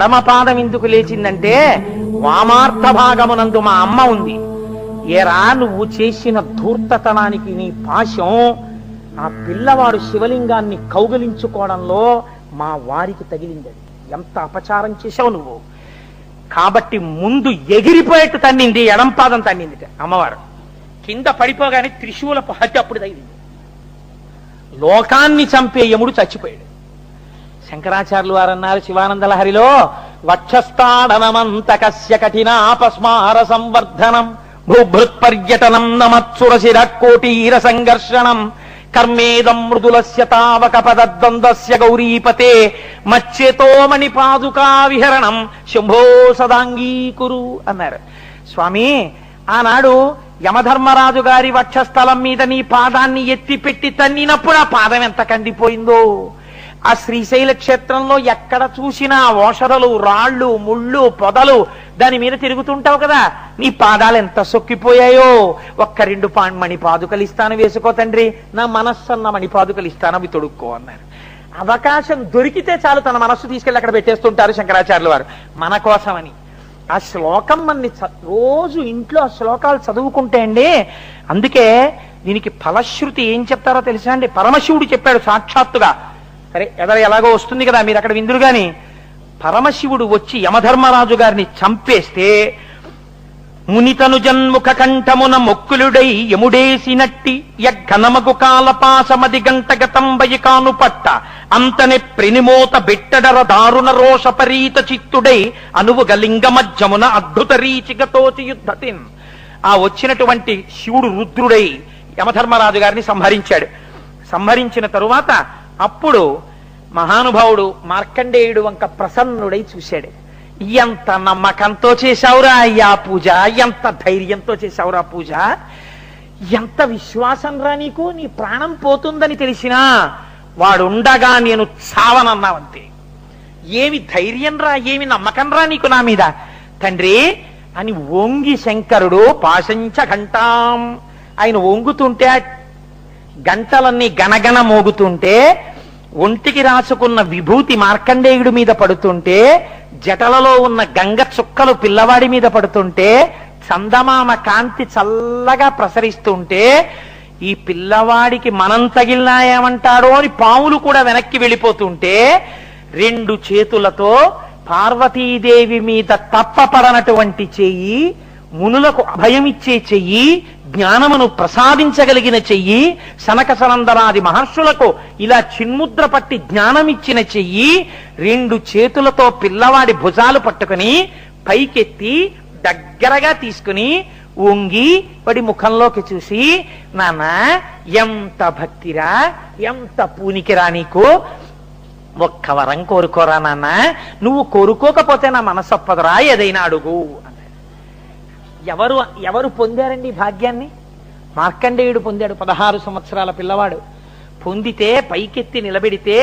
ఎడమ పాదం ఎందుకు లేచిందంటే వామార్థ భాగమునందు మా అమ్మ ఉంది. ఏరా నువ్వు చేసిన ధూర్తతనానికి నీ పాశం ఆ పిల్లవాడు శివలింగాన్ని కౌగలించుకోవడంలో మా వారికి తగిలింది. ఎంత అపచారం చేశావు నువ్వు. కాబట్టి ముందు ఎగిరిపోయేట్టు తన్నింది, ఎడంపాదం తన్నింది అమ్మవారు. కింద పడిపోగానే త్రిశూలపు హత్య అప్పుడు తగిలింది. లోకాన్ని చంపే యముడు చచ్చిపోయాడు. శంకరాచార్యులు వారు అన్నారు శివానంద లహరిలో, వక్షస్థాడనమంతకస్య కఠినాపస్మార సంవర్ధనం భూభృత్ పర్యటనం నమత్సురశిర కోటీర సంఘర్షణం కర్మేదం మృదులస్య తావక పదద్వంద్వస్య గౌరీపతే మచ్చేతో మణిపాదుకా విహరణం శంభో సదాంగీకురు అన్నారు. స్వామి, ఆనాడు యమధర్మరాజు గారి వక్షస్థలం మీద నీ పాదాన్ని ఎత్తిపెట్టి తన్నినప్పుడు ఆ పాదం ఎంత కందిపోయిందో. ఆ శ్రీశైల క్షేత్రంలో ఎక్కడ చూసినా ఓషధలు, రాళ్ళు, ముళ్ళు, పొదలు దాని మీద తిరుగుతుంటావు కదా, నీ పాదాలు ఎంత సొక్కిపోయాయో. ఒక్క 2 మణిపాదుకలు ఇస్తాను, వేసుకో తండ్రి, నా మనస్సన్న మణిపాదుకలు ఇస్తాను, అవి తొడుక్కో అన్నారు. అవకాశం దొరికితే చాలు తన మనస్సు తీసుకెళ్ళి అక్కడ పెట్టేస్తుంటారు శంకరాచార్యులు వారు మన కోసమని. ఆ శ్లోకం మన్ని రోజు ఇంట్లో ఆ శ్లోకాలు చదువుకుంటే అండి, అందుకే దీనికి ఫలశ్రుతి ఏం చెప్తారో తెలుసా అండి? పరమశివుడు చెప్పాడు సాక్షాత్తుగా. సరే ఎలాగో వస్తుంది కదా, మీరు అక్కడ విందురు గాని. పరమశివుడు వచ్చి యమధర్మరాజు గారిని చంపేస్తే మునితను జన్ముఖ కంఠమున మొక్కులుడై యముడేసినట్టి యఘనమగు కాలపాసమది గంటగతంబయి కాను పట్ట అంతనే ప్రెనిమోత బెట్టడర దారుణ రోషపరీత చిత్తుడై అనువుగ లింగ మధ్యమున అద్భుత రీచిగతోచి యుద్ధతిన్. ఆ వచ్చినటువంటి శివుడు రుద్రుడై యమధర్మరాజు గారిని సంహరించాడు. సంహరించిన తరువాత అప్పుడు మహానుభావుడు మార్కండేయుడు వంక ప్రసన్నుడై చూశాడు. ఎంత నమ్మకంతో చేశావురా అయ్యా పూజ, ఎంత ధైర్యంతో చేశావురా పూజ, ఎంత విశ్వాసం రా నీకు, నీ ప్రాణం పోతుందని తెలిసినా వాడుండగా నేను చావనన్నావంతే. ఏమి ధైర్యం రా, ఏమి నమ్మకం రా నీకు నా మీద తండ్రి అని వంగి శంకరుడు పాశంచ ఘంటాం, ఆయన వంగుతుంటే గంటలన్నీ గణగణ మోగుతుంటే ఒంటికి రాసుకున్న విభూతి మార్కండేయుడి మీద పడుతుంటే, జటలలో ఉన్న గంగ చుక్కలు పిల్లవాడి మీద పడుతుంటే, చందమామ కాంతి చల్లగా ప్రసరిస్తుంటే, ఈ పిల్లవాడికి మనం తగిలినా ఏమంటాడో అని పాములు కూడా వెనక్కి వెళ్ళిపోతుంటే, 2 చేతులతో పార్వతీదేవి మీద తప్పపడనటువంటి చెయ్యి, మునులకు అభయమిచ్చే చెయ్యి, జ్ఞానమును ప్రసాదించగలిగిన చెయ్యి, సనక సనందనాది మహర్షులకు ఇలా చిన్ముద్ర పట్టి జ్ఞానమిచ్చిన చెయ్యి, 2 చేతులతో పిల్లవాడి భుజాలు పట్టుకుని పైకెత్తి దగ్గరగా తీసుకుని వంగి వాడి ముఖంలోకి చూసి, నాన్న ఎంత భక్తిరా, ఎంత పూనికిరా నీకు, ఒక్క వరం కోరుకోరా నాన్న, నువ్వు కోరుకోకపోతే నా మనసొప్పదురా, ఏదైనా అడుగు. ఎవరు పొందారండి భాగ్యాన్ని? మార్కండేయుడు పొందాడు. 16 సంవత్సరాల పిల్లవాడు పొందితే పైకెత్తి నిలబెడితే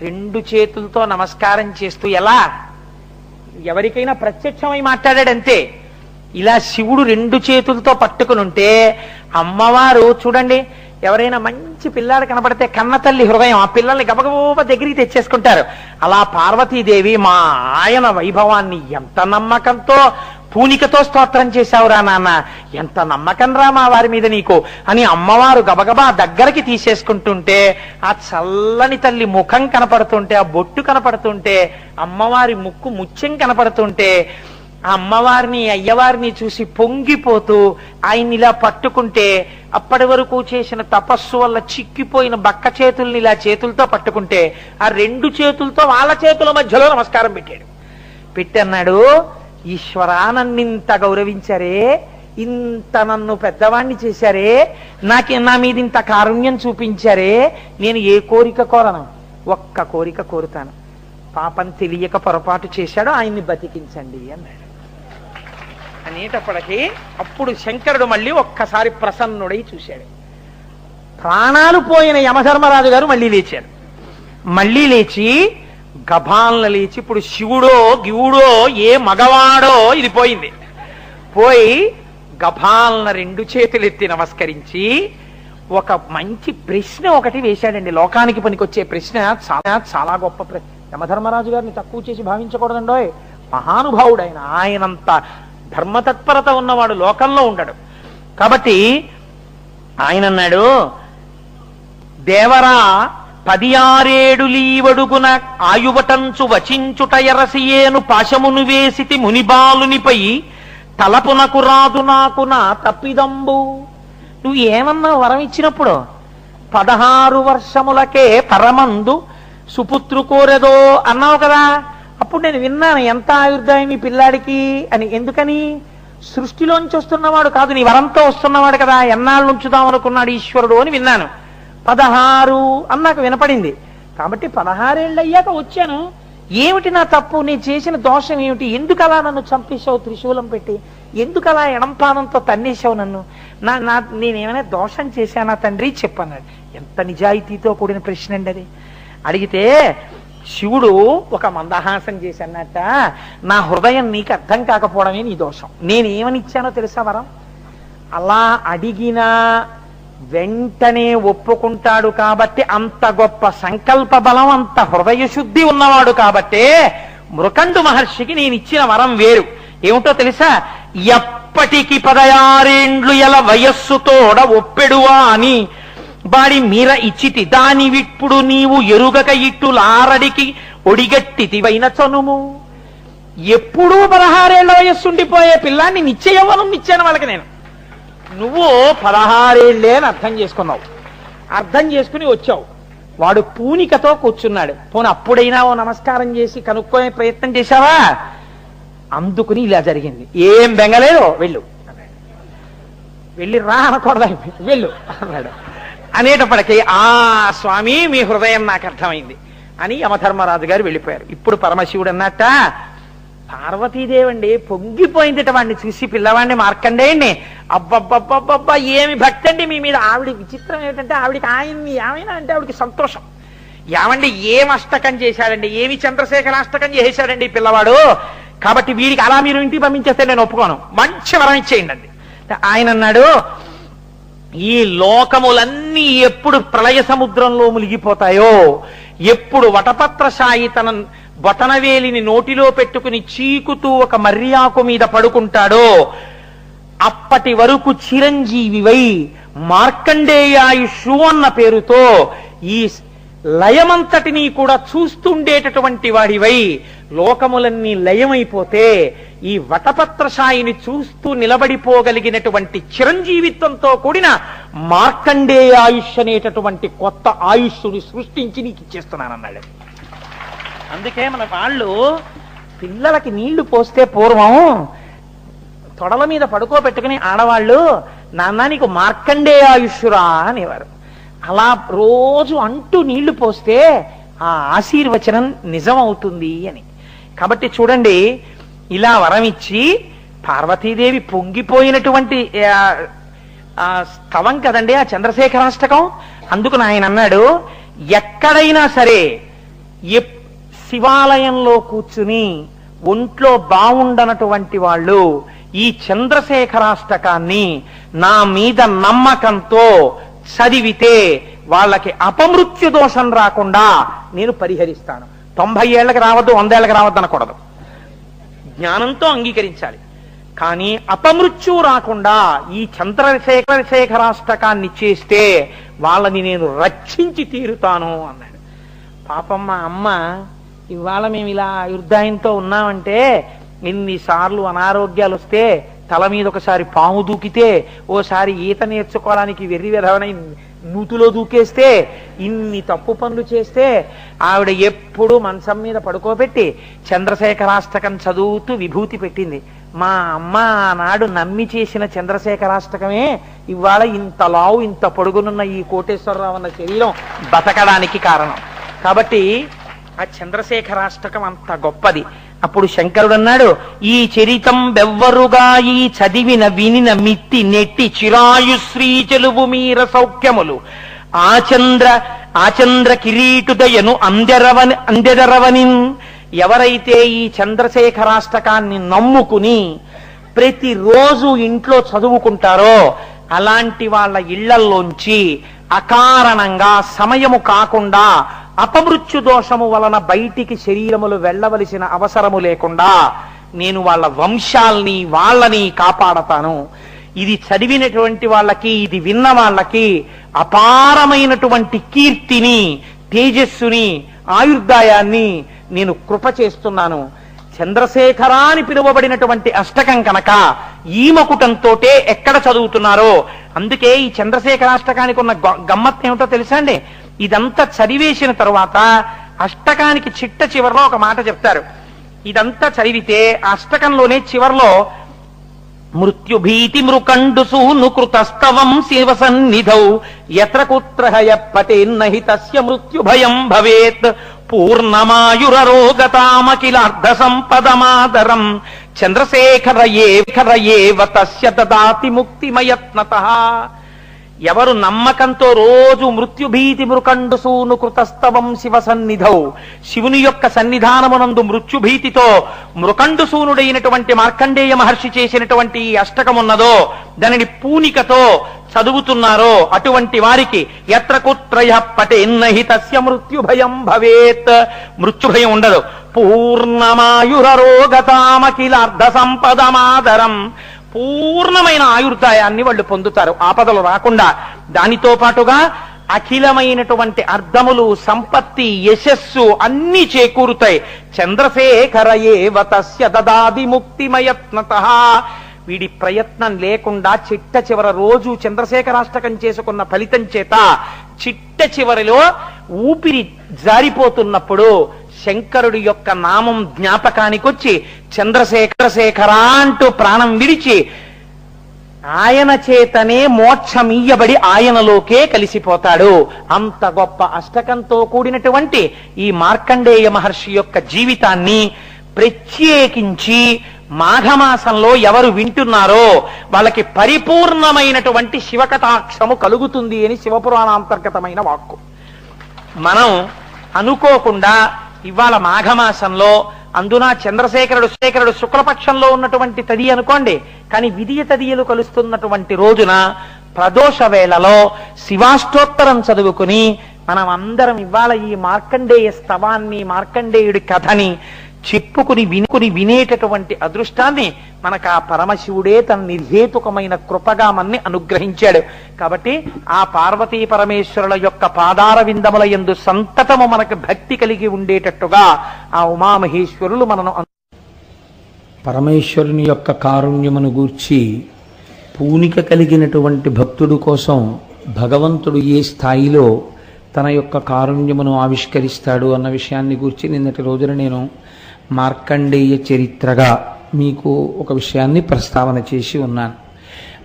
2 చేతులతో నమస్కారం చేస్తూ, ఎలా ఎవరికైనా ప్రత్యక్షమై మాట్లాడాడంతే. ఇలా శివుడు 2 చేతులతో పట్టుకుని ఉంటే అమ్మవారు చూడండి, ఎవరైనా మంచి పిల్లాడు కనపడితే కన్న తల్లి హృదయం ఆ పిల్లల్ని గబగబ దగ్గరికి తెచ్చేసుకుంటారు. అలా పార్వతీదేవి మా ఆయన వైభవాన్ని ఎంత నమ్మకంతో పూనికతో స్తోత్రం చేశావురా నాన్న, ఎంత నమ్మకం రా మా వారి మీద నీకు అని అమ్మవారు గబగబా దగ్గరికి తీసేసుకుంటుంటే, ఆ చల్లని తల్లి ముఖం కనపడుతుంటే, ఆ బొట్టు కనపడుతుంటే, అమ్మవారి ముక్కు ముత్యం కనపడుతుంటే, ఆ అమ్మవారిని అయ్యవారిని చూసి పొంగిపోతూ ఆయన్ని ఇలా పట్టుకుంటే, అప్పటి వరకు చేసిన తపస్సు వల్ల చిక్కిపోయిన బక్క చేతుల్ని ఇలా చేతులతో పట్టుకుంటే, ఆ 2 చేతులతో వాళ్ళ చేతుల మధ్యలో నమస్కారం పెట్టాడు. పెట్టి అన్నాడు, ఈశ్వరా నన్నింత గౌరవించారే, ఇంత నన్ను పెద్దవాణ్ణి చేశారే, నా మీద ఇంత కారుణ్యం చూపించారే, నేను ఏ కోరిక కోరను, ఒక్క కోరిక కోరుతాను, పాపం తెలియక పొరపాటు చేశాడు, ఆయన్ని బతికించండి అన్నాడు. అనేటప్పటికీ అప్పుడు శంకరుడు మళ్ళీ ఒక్కసారి ప్రసన్నుడై చూశాడు. ప్రాణాలు పోయిన యమధర్మరాజు గారు మళ్ళీ లేచారు. మళ్ళీ లేచి గభాలను లేచి, ఇప్పుడు శివుడో గివుడో ఏ మగవాడో ఇది పోయింది, పోయి గభాలను 2 చేతులు ఎత్తి నమస్కరించి ఒక మంచి ప్రశ్న ఒకటి వేశాడండి. లోకానికి పనికొచ్చే ప్రశ్న, చాలా చాలా గొప్ప యమధర్మరాజు గారిని తక్కువ చేసి భావించకూడదండోయ్. మహానుభావుడైన ఆయనంత ధర్మతత్పరత ఉన్నవాడు లోకంలో ఉండడు. కాబట్టి ఆయన అన్నాడు, దేవరా 16 లీవడుగున ఆయువటంచు వచించుట ఎరసియేను పాశమును వేసితి మునిబాలునిపై తలపునకు రాదు నాకు నా తప్పిదంబు. నువ్వు ఏమన్నా వరం ఇచ్చినప్పుడు 16 వర్షములకే పరమందు సుపుత్రు కోరెదో అన్నావు కదా. అప్పుడు నేను విన్నాను, ఎంత ఆయుర్దాయం ఈ పిల్లాడికి అని. ఎందుకని? సృష్టిలోంచి వస్తున్నవాడు కాదు, నీ వరంతో వస్తున్నవాడు కదా, ఎన్నాళ్ళు ఉంచుదాం అనుకున్నాడు ఈశ్వరుడు అని విన్నాను. 16 అని నాకు వినపడింది. కాబట్టి 16 ఏళ్ళు అయ్యాక వచ్చాను. ఏమిటి నా తప్పు? నేను చేసిన దోషం ఏమిటి? ఎందుకు అలా నన్ను చంపేశావు త్రిశూలం పెట్టి? ఎందుకు అలా ఎడంపానంతో తన్నేశావు నన్ను? నేనేమైనా దోషం చేశానా తండ్రి చెప్పన్నాడు. ఎంత నిజాయితీతో కూడిన ప్రశ్న అండి అది. అడిగితే శివుడు ఒక మందహాసం చేసి అన్నట్ట, నా హృదయం నీకు అర్థం కాకపోవడమే నీ దోషం. నేనేమని ఇచ్చానో తెలుసా వరం? అలా అడిగినా వెంటనే ఒప్పుకుంటాడు కాబట్టి, అంత గొప్ప సంకల్ప బలం, అంత హృదయ శుద్ధి ఉన్నవాడు కాబట్టే మృకండు మహర్షికి నేను ఇచ్చిన వరం వేరు. ఏమిటో తెలుసా? ఎప్పటికి 16 ఏళ్లు వయస్సుతోడ ఒప్పెడువా అని బాడి మీర ఇచ్చితి దాని విప్పుడు నీవు ఎరుగక ఇట్టులారడికి ఒడిగట్టితివైన చనుము. ఎప్పుడూ 16 ఏళ్ల వయస్సు ఉండిపోయే పిల్లాన్ని నిశ్చయవనం ఇచ్చాను వాళ్ళకి నేను. నువ్వు 16 ఏళ్లే అని అర్థం చేసుకున్నావు, అర్థం చేసుకుని వచ్చావు. వాడు పూనికతో కూర్చున్నాడు. పోనీ అప్పుడైనా ఓ నమస్కారం చేసి కనుక్కోనే ప్రయత్నం చేశావా? అందుకుని ఇలా జరిగింది. ఏం బెంగలేదు, వెళ్ళు. వెళ్ళి రా అనకూడదా? వెళ్ళు అన్నాడు. అనేటప్పటికీ ఆ స్వామి మీ హృదయం నాకు అర్థమైంది అని యమధర్మరాజు గారు వెళ్ళిపోయారు. ఇప్పుడు పరమశివుడు అన్నట్ట, పార్వతీదేవండి పొంగిపోయిందిట వాడిని చూసి, పిల్లవాడిని మార్కండేయండి. అబ్బబ్బబ్బబ్బబ్బా ఏమి భక్తి అండి మీ మీద. ఆవిడ విచిత్రం ఏమిటంటే, ఆవిడికి ఆయన్ని ఏమైనా అంటే ఆవిడికి సంతోషం. ఏమండి ఏం అష్టకం చేశాడండి, ఏమి చంద్రశేఖర అష్టకం చేశాడండి ఈ పిల్లవాడు, కాబట్టి వీడికి అలా మీరు ఇంటికి పంపించేస్తే నేను ఒప్పుకోను, మంచి వరం ఇచ్చేయండి అండి. ఆయన అన్నాడు, ఈ లోకములన్నీ ఎప్పుడు ప్రళయ సముద్రంలో మునిగిపోతాయో, ఎప్పుడు వటపత్రశాయి తన బొటనవేలిని నోటిలో పెట్టుకుని చీకుతూ ఒక మర్యాకు మీద పడుకుంటాడో, అప్పటి వరకు చిరంజీవివై మార్కండేయాయుషు అన్న పేరుతో ఈ లయమంతటినీ కూడా చూస్తుండేటటువంటి వాడివై, లోకములన్నీ లయమైపోతే ఈ వటపత్రశాయిని చూస్తూ నిలబడిపోగలిగినటువంటి చిరంజీవిత్వంతో కూడిన మార్కండేయాయుష్ అనేటటువంటి కొత్త ఆయుష్ని సృష్టించి నీకు ఇచ్చేస్తున్నానన్నాడు. అందుకే మన వాళ్ళు పిల్లలకి నీళ్లు పోస్తే పూర్వం తొడల మీద పడుకోబెట్టుకుని ఆడవాళ్ళు, నాన్న నీకు మార్కండేయాయుష్రా అనేవారు. అలా రోజు అంటూ నీళ్లు పోస్తే ఆ ఆశీర్వచనం నిజం అవుతుంది అని. కాబట్టి చూడండి, ఇలా వరం ఇచ్చి పార్వతీదేవి పొంగిపోయినటువంటి స్థవం కదండి ఆ చంద్రశేఖరాష్టకం. అందుకు ఆయన అన్నాడు, ఎక్కడైనా సరే శివాలయంలో కూర్చుని ఒంట్లో బాగుండనటువంటి వాళ్ళు ఈ చంద్రశేఖరాష్టకాన్ని నా మీద నమ్మకంతో చదివితే వాళ్ళకి అపమృత్యు దోషం రాకుండా నేను పరిహరిస్తాను. 90 ఏళ్ళకి రావద్దు, 100 ఏళ్ళకి రావద్దు అనకూడదు, జ్ఞానంతో అంగీకరించాలి. కానీ అపమృత్యు రాకుండా ఈ చంద్రశేఖరాష్టకాన్ని చేస్తే వాళ్ళని నేను రక్షించి తీరుతాను అన్నాడు. పాపం మా అమ్మ, ఇవాళ మేము ఇలా ఆయుర్దాయంతో ఉన్నామంటే ఎన్నిసార్లు అనారోగ్యాలు వస్తే, తల మీద ఒకసారి పాము దూకితే, ఓసారి ఈత నేర్చుకోవడానికి వెర్రి వెధవనై నూతులో దూకేస్తే, ఇన్ని తప్పు పనులు చేస్తే ఆవిడ ఎప్పుడు మంచం మీద పడుకోబెట్టి చంద్రశేఖరాష్టకం చదువుతూ విభూతి పెట్టింది. మా అమ్మ ఆనాడు నమ్మి చేసిన చంద్రశేఖరాష్టకమే ఇవాళ ఇంత లావు ఇంత పొడుగునున్న ఈ కోటేశ్వరరావు అన్న శరీరం బతకడానికి కారణం. కాబట్టి ఆ చంద్రశేఖరాష్టకం అంత గొప్పది. అప్పుడు శంకరుడు అన్నాడు, ఈ చరితం బెవ్వరుగా ఈ చదివిన వినిన మిత్తి నెట్టి చిరాయుశ్రీ చెలువు మీర సౌఖ్యములు ఆచంద్ర కిరీటుదయను అందెదరవని. ఎవరైతే ఈ చంద్రశేఖరాష్టకాన్ని నమ్ముకుని ప్రతిరోజు ఇంట్లో చదువుకుంటారో అలాంటి వాళ్ళ ఇళ్లల్లోంచి అకారణంగా సమయము కాకుండా అపమృత్యు దోషము వలన బయటికి శరీరములు వెళ్ళవలసిన అవసరము లేకుండా నేను వాళ్ళ వంశాల్ని వాళ్ళని కాపాడతాను. ఇది చదివినటువంటి వాళ్ళకి, ఇది విన్న వాళ్ళకి అపారమైనటువంటి కీర్తిని, తేజస్సుని, ఆయుర్దాయాన్ని నేను కృప చేస్తున్నాను. చంద్రశేఖర అని పిలువబడినటువంటి అష్టకం కనుక ఈ మకుటంతోటే ఎక్కడ చదువుతున్నారో, అందుకే ఈ చంద్రశేఖరాష్టకానికి ఉన్న గమ్మత్ ఏమిటో తెలుసా అండి? ఇదంతా చదివేసిన తరువాత అష్టకానికి చిట్ట చివరిలో ఒక మాట చెప్తారు. ఇదంతా చదివితే అష్టకంలోనే చివర్లో మృత్యుభీతి మృకండు సూను కృతస్తవం శివ సన్నిధౌ యత్ర కుత్రహయ పటేన్నహి తస్య మృత్యుభయం భవేత్ పూర్ణమాయురరోగతామఖిలార్ధ సంపదమాదరం చంద్రశేఖరయేవ తస్య దదాతి ముక్తిమయత్నతః. ఎవరు నమ్మకంతో రోజు మృత్యుభీతి మృకండు సూను కృతస్తవం శివ సన్నిధౌ, శివుని యొక్క సన్నిధానమునందు మృత్యుభీతితో మృకండు సూనుడైనటువంటి మార్కండేయ మహర్షి చేసినటువంటి ఈ అష్టకమున్నదో దానిని పూనికతో చదువుతున్నారో అటువంటి వారికి యత్ర కుత్రయ పటేన్నహి తస్య మృత్యుభయం భవేత్, మృత్యుభయం ఉండదు. పూర్ణమాయురరోగతామఖిలార్ధ సంపదమాదరం, పూర్ణమైన ఆయుర్దాయాన్ని వాళ్ళు పొందుతారు, ఆపదలు రాకుండా. దానితో పాటుగా అఖిలమైనటువంటి అర్థములు, సంపత్తి, యశస్సు అన్ని చేకూరుతాయి. చంద్రశేఖరయేవ తస్య దదాది ముక్తిమయత్నతః. వీడి ప్రయత్నం లేకుండా చిట్ట చివర రోజు చంద్రశేఖరాష్టకం చేసుకున్న ఫలితం చేత చిట్ట చివరిలో ఊపిరి జారిపోతున్నప్పుడు శంకరుడి యొక్క నామం జ్ఞాపకానికొచ్చి చంద్రశేఖర అంటూ ప్రాణం విడిచి ఆయన చేతనే మోక్షమీయబడి ఆయనలోకే కలిసిపోతాడు. అంత గొప్ప అష్టకంతో కూడినటువంటి ఈ మార్కండేయ మహర్షి యొక్క జీవితాన్ని ప్రత్యేకించి మాఘమాసంలో ఎవరు వింటున్నారో వాళ్ళకి పరిపూర్ణమైనటువంటి శివకటాక్షము కలుగుతుంది అని శివపురాణాంతర్గతమైన వాక్కు. మనం అనుకోకుండా ఇవాళ మాఘమాసంలో, అందున చంద్రశేఖరుడు శుక్లపక్షంలో ఉన్నటువంటి తది అనుకోండి, కానీ విధియ తదియలు కలుస్తున్నటువంటి రోజున ప్రదోష వేళలో శివాష్టోత్తరం చదువుకుని మనం అందరం ఇవాళ ఈ మార్కండేయ స్తవాన్ని, మార్కండేయుడి కథని చెప్పుకుని వినేటటువంటి అదృష్టాన్ని మనకు ఆ పరమశివుడే తన నిర్హేతుకమైన కృపగా మన్ని అనుగ్రహించాడు. కాబట్టి ఆ పార్వతీ పరమేశ్వరుల యొక్క పాదార విందముల యందు సంతతము మనకు భక్తి కలిగి ఉండేటట్టుగా ఆ ఉమామహేశ్వరులు మనను. పరమేశ్వరుని యొక్క కారుణ్యమును గూర్చి పూనిక కలిగినటువంటి భక్తుడు కోసం భగవంతుడు ఏ స్థాయిలో తన యొక్క కారుణ్యమును ఆవిష్కరిస్తాడు అన్న విషయాన్ని గూర్చి నిన్నటి రోజున నేను మార్కండేయ చరిత్రగా మీకు ఒక విషయాన్ని ప్రస్తావన చేసి ఉన్నాను.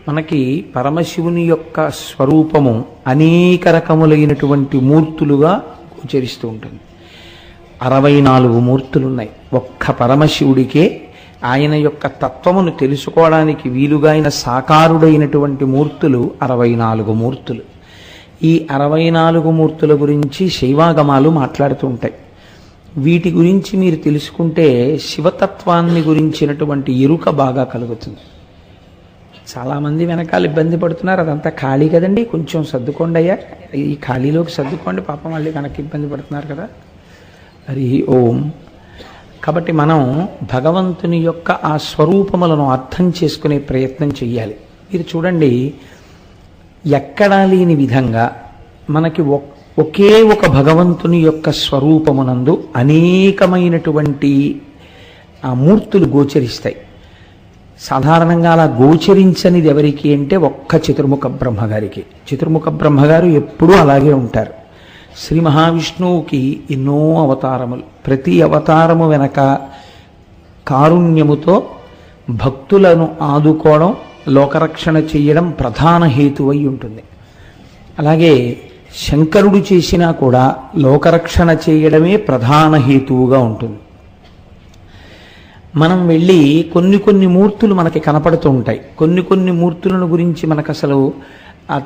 మనకి పరమశివుని యొక్క స్వరూపము అనేక రకములైనటువంటి మూర్తులుగా గోచరిస్తూ ఉంటుంది. 64 మూర్తులున్నాయి. ఒక్క పరమశివుడికే ఆయన యొక్క తత్వమును తెలుసుకోవడానికి వీలుగా ఆయన సాకారుడైనటువంటి మూర్తులు 64 మూర్తులు. ఈ 64 మూర్తుల గురించి శైవాగమాలు మాట్లాడుతూ ఉంటాయి. వీటి గురించి మీరు తెలుసుకుంటే శివతత్వాన్ని గురించినటువంటి ఎరుక బాగా కలుగుతుంది. చాలామంది వెనకాల ఇబ్బంది పడుతున్నారు, అదంతా ఖాళీ కదండి, కొంచెం సర్దుకోండి అయ్యా, ఈ ఖాళీలోకి సర్దుకోండి, పాపం మళ్ళీ వెనక్కి ఇబ్బంది పడుతున్నారు కదా. హరి ఓం. కాబట్టి మనం భగవంతుని యొక్క ఆ స్వరూపములను అర్థం చేసుకునే ప్రయత్నం చెయ్యాలి. మీరు చూడండి, ఎక్కడా లేని విధంగా మనకి ఒకే ఒక భగవంతుని యొక్క స్వరూపమునందు అనేకమైనటువంటి ఆ మూర్తులు గోచరిస్తాయి. సాధారణంగా అలా గోచరించనిది ఎవరికి అంటే ఒక్క చతుర్ముఖ బ్రహ్మగారికి. చతుర్ముఖ బ్రహ్మగారు ఎప్పుడూ అలాగే ఉంటారు. శ్రీ మహావిష్ణువుకి ఎన్నో అవతారములు, ప్రతి అవతారము వెనక కారుణ్యముతో భక్తులను ఆదుకోవడం, లోకరక్షణ చేయడం ప్రధాన హేతువై ఉంటుంది. అలాగే శంకరుడు చేసినా కూడా లోకరక్షణ చేయడమే ప్రధాన హేతువుగా ఉంటుంది. మనం వెళ్ళి కొన్ని మూర్తులు మనకి కనపడుతూ ఉంటాయి. కొన్ని మూర్తులను గురించి మనకు అసలు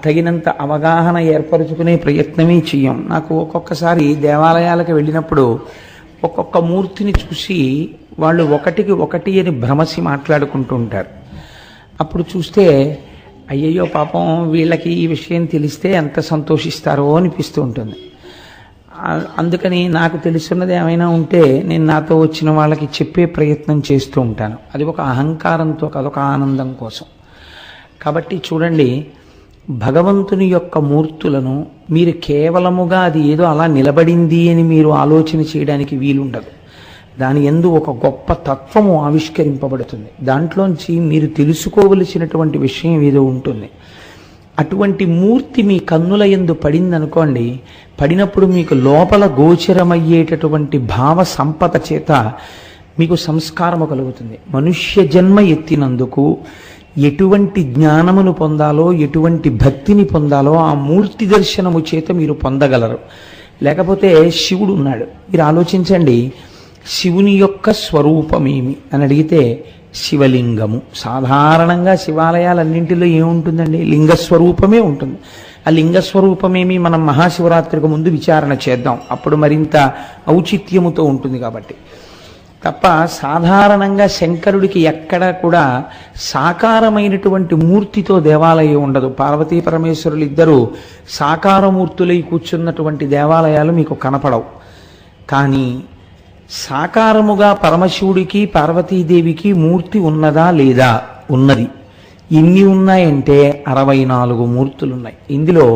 తగినంత అవగాహన ఏర్పరచుకునే ప్రయత్నమే చెయ్యం. నాకు ఒక్కొక్కసారి దేవాలయాలకు వెళ్ళినప్పుడు ఒక్కొక్క మూర్తిని చూసి వాళ్ళు ఒకటికి ఒకటి అని భ్రమసి మాట్లాడుకుంటూ ఉంటారు. అప్పుడు చూస్తే అయ్యయ్యో పాపం వీళ్ళకి ఈ విషయం తెలిస్తే ఎంత సంతోషిస్తారో అనిపిస్తూ ఉంటుంది. అందుకని నాకు తెలుసున్నది ఏమైనా ఉంటే నేను నాతో వచ్చిన వాళ్ళకి చెప్పే ప్రయత్నం చేస్తూ ఉంటాను. అది ఒక అహంకారంతో, అదొక ఆనందం కోసం. కాబట్టి చూడండి, భగవంతుని యొక్క మూర్తులను మీరు కేవలముగా అది ఏదో అలా నిలబడింది అని మీరు ఆలోచన చేయడానికి వీలుండదు. దాని యందు ఒక గొప్ప తత్వము ఆవిష్కరింపబడుతుంది. దాంట్లోంచి మీరు తెలుసుకోవలసినటువంటి విషయం ఏదో ఉంటుంది. అటువంటి మూర్తి మీ కన్నుల యందు పడిందనుకోండి, పడినప్పుడు మీకు లోపల గోచరమయ్యేటటువంటి భావ సంపద చేత మీకు సంస్కారము కలుగుతుంది. మనుష్య జన్మ ఎత్తినందుకు ఎటువంటి జ్ఞానమును పొందాలో, ఎటువంటి భక్తిని పొందాలో ఆ మూర్తి దర్శనము చేత మీరు పొందగలరు. లేకపోతే శివుడు ఉన్నాడు, మీరు ఆలోచించండి, శివుని యొక్క స్వరూపమేమి అని అడిగితే శివలింగము. సాధారణంగా శివాలయాలన్నింటిలో ఏముంటుందండి? లింగస్వరూపమే ఉంటుంది. ఆ లింగస్వరూపమేమి మనం మహాశివరాత్రికి ముందు విచారణ చేద్దాం, అప్పుడు మరింత ఔచిత్యముతో ఉంటుంది. కాబట్టి తప్ప సాధారణంగా శంకరుడికి ఎక్కడ కూడా సాకారమైనటువంటి మూర్తితో దేవాలయం ఉండదు. పార్వతీ పరమేశ్వరులు ఇద్దరు సాకారమూర్తులై కూర్చున్నటువంటి దేవాలయాలు మీకు కనపడవు. కానీ సాకారముగా పరమశివుడికి పార్వతీదేవికి మూర్తి ఉన్నదా లేదా? ఉన్నది. ఎన్ని ఉన్నాయంటే 64 మూర్తులు ఉన్నాయి. ఇందులో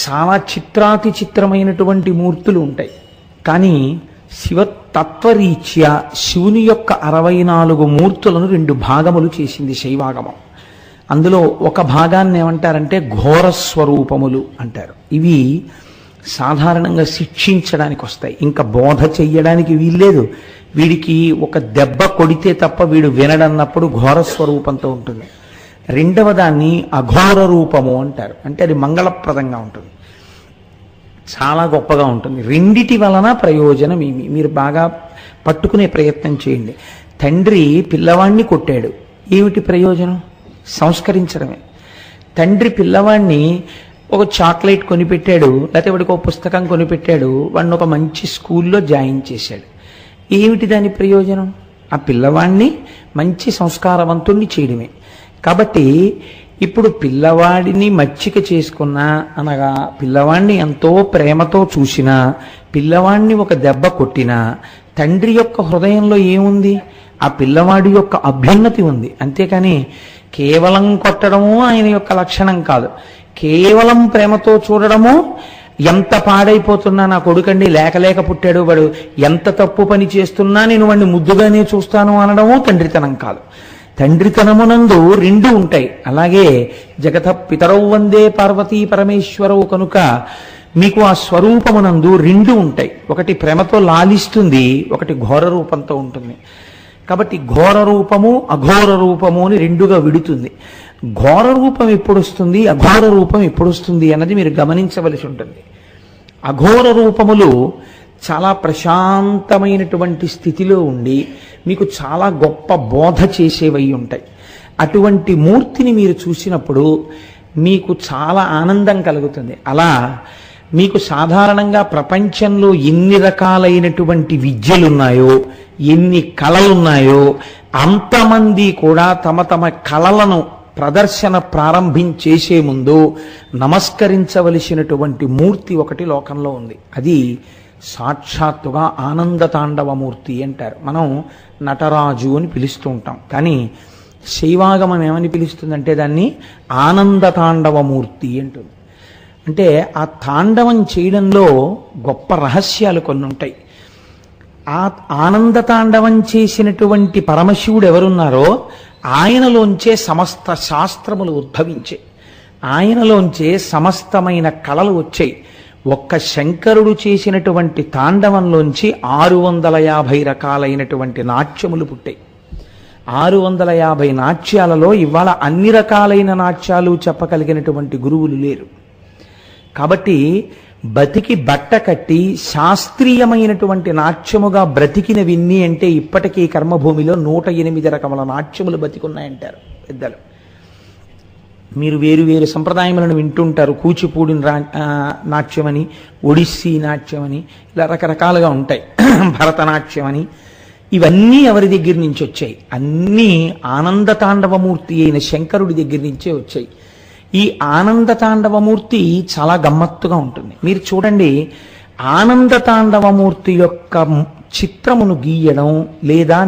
చాలా చిత్రాతి చిత్రమైనటువంటి మూర్తులు ఉంటాయి. కానీ శివతత్వరీత్యా శివుని యొక్క 64 మూర్తులను 2 భాగములు చేసింది శైవాగమం. అందులో ఒక భాగాన్ని ఏమంటారంటే ఘోరస్వరూపములు అంటారు. ఇవి సాధారణంగా శిక్షించడానికి వస్తాయి, ఇంకా బోధ చెయ్యడానికి వీల్లేదు. వీడికి ఒక దెబ్బ కొడితే తప్ప వీడు వినడన్నప్పుడు ఘోరస్వరూపంతో ఉంటుంది. రెండవ దాన్ని అఘోర రూపము అంటారు. అంటే అది మంగళప్రదంగా ఉంటుంది, చాలా గొప్పగా ఉంటుంది. రెండిటి వలన ప్రయోజనం ఏమి మీరు బాగా పట్టుకునే ప్రయత్నం చేయండి. తండ్రి పిల్లవాణ్ణి కొట్టాడు, ఏమిటి ప్రయోజనం? సంస్కరించడమే. తండ్రి పిల్లవాణ్ణి ఒక చాక్లెట్ కొనిపెట్టాడు, లేకపోతే వాడికి ఒక పుస్తకం కొనిపెట్టాడు, వాడిని ఒక మంచి స్కూల్లో జాయిన్ చేశాడు. ఏమిటి దాని ప్రయోజనం? ఆ పిల్లవాడిని మంచి సంస్కారవంతుణ్ణి చేయడమే. కాబట్టి ఇప్పుడు పిల్లవాడిని మచ్చిక చేసుకున్నా, అనగా పిల్లవాడిని ఎంతో ప్రేమతో చూసినా, పిల్లవాడిని ఒక దెబ్బ కొట్టినా, తండ్రి యొక్క హృదయంలో ఏముంది? ఆ పిల్లవాడి యొక్క అభ్యున్నతి ఉంది. అంతేకాని కేవలం కొట్టడము ఆయన యొక్క లక్షణం కాదు. కేవలం ప్రేమతో చూడడము, ఎంత పాడైపోతున్నా నా కొడుకండి లేక పుట్టాడు, వాడు ఎంత తప్పు పని చేస్తున్నా నేను వాడిని ముద్దుగానే చూస్తాను అనడము తండ్రితనం కాదు. తండ్రితనమునందు 2 ఉంటాయి. అలాగే జగత పితరౌ వందే పార్వతీ పరమేశ్వరవు కనుక మీకు ఆ స్వరూపమునందు 2 ఉంటాయి. ఒకటి ప్రేమతో లాలిస్తుంది, ఒకటి ఘోర రూపంతో ఉంటుంది. కాబట్టి ఘోర రూపము అఘోర రూపము అని 2గా విడుతుంది. ఘోర రూపం ఎప్పుడు వస్తుంది, అఘోర రూపం ఎప్పుడు వస్తుంది అన్నది మీరు గమనించవలసి ఉంటుంది. అఘోర రూపములు చాలా ప్రశాంతమైనటువంటి స్థితిలో ఉండి మీకు చాలా గొప్ప బోధ చేసేవై ఉంటాయి. అటువంటి మూర్తిని మీరు చూసినప్పుడు మీకు చాలా ఆనందం కలుగుతుంది. అలా మీకు సాధారణంగా ప్రపంచంలో ఎన్ని రకాలైనటువంటి విద్యలున్నాయో, ఎన్ని కళలున్నాయో, అంతమంది కూడా తమ తమ కళలను ప్రదర్శన ప్రారంభించేసే ముందు నమస్కరించవలసినటువంటి మూర్తి ఒకటి లోకంలో ఉంది. అది సాక్షాత్తుగా ఆనందతాండవమూర్తి అంటారు. మనం నటరాజు అని పిలుస్తూ ఉంటాం, కానీ శైవాగమం ఏమని పిలుస్తుందంటే దాన్ని ఆనందతాండవమూర్తి అంటుంది. అంటే ఆ తాండవం చేయడంలో గొప్ప రహస్యాలు కొన్ని ఉంటాయి. ఆ ఆనందతాండవం చేసినటువంటి పరమశివుడు ఎవరున్నారో ఆయనలోంచే సమస్త శాస్త్రములు ఉద్భవించే, ఆయనలోంచే సమస్తమైన కళలు వచ్చాయి. ఒక్క శంకరుడు చేసినటువంటి తాండవంలోంచి 650 రకాలైనటువంటి నాట్యములు పుట్టాయి. 650 నాట్యాలలో ఇవాళ అన్ని రకాలైన నాట్యాలు చెప్పగలిగినటువంటి గురువులు లేరు. కాబట్టి బతికి బట్ట కట్టి శాస్త్రీయమైనటువంటి నాట్యముగా బ్రతికిన విన్ని అంటే ఇప్పటికీ కర్మభూమిలో 108 రకముల నాట్యములు బతికున్నాయంటారు పెద్దలు. మీరు వేరు వేరు సంప్రదాయములను వింటుంటారు. కూచిపూడి నాట్యమని, ఒడిస్సీ నాట్యమని, ఇలా రకరకాలుగా ఉంటాయి. భరతనాట్యమని. ఇవన్నీ ఎవరి దగ్గర నుంచి వచ్చాయి? అన్నీ ఆనందతాండవమూర్తి అయిన శంకరుడి దగ్గర నుంచే వచ్చాయి. ఈ ఆనంద తాండవమూర్తి చాలా గమ్మత్తుగా ఉంటుంది. మీరు చూడండి, ఆనంద తాండవమూర్తి యొక్క చిత్రమును గీయడం లేదా